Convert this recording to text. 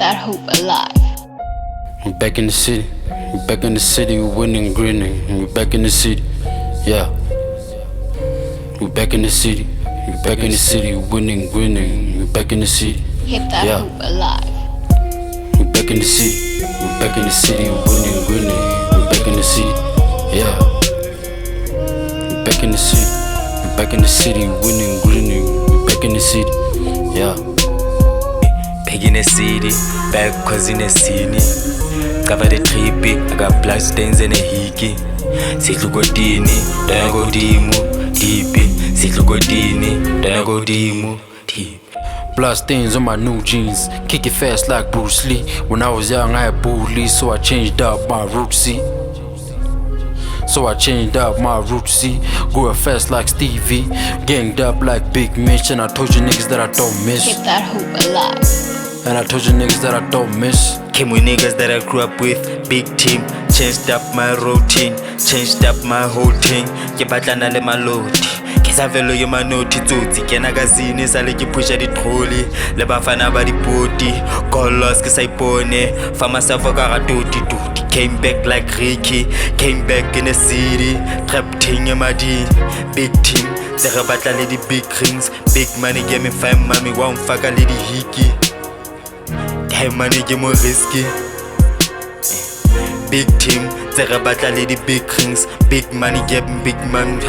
that hope alive. We back in the city, we back in the city, we winning, grinning. We back in the city, yeah. We back in the city, we back in the city, winning, grinning. We back in the city, Keep that yeah. hope alive. We back in the city, we back in the city, winning, grinning. We back in the city, yeah. We back in the city, we back in the city, winning, grinning. We back in the city, yeah. Back in the city, back cause in the city. Cover the trippy, I got blood stains and a hickey. Sitlukotini, don't go dimu, deep. Sitlukotini, don't go dimu, deep. Blood stains on my new jeans, kick it fast like Bruce Lee. When I was young I had bullies, so I changed up my route, see. Grew up fast like Stevie, ganged up like Big Mitch. And I told you niggas that I don't miss. Keep that hope alive. And I told you niggas that I don't miss. Came with niggas that I grew up with, big team. Changed up my routine, changed up my whole thing. Ke batlana le maloti, ke sa velo ye manoti tsotsi. Ke na gazini sa le ke pusha di trolley, le bafana ba di poti. Golos ke sa ipone, fa myself ka ga toti. Came back like Ricky, came back in the city. Trap ting in my D, big team. They batla le di big rings, big money give me fine mommy. Wa mfaka le di hickey. Hey money get more risky. Big team, they battle the big rings. Big money get big money.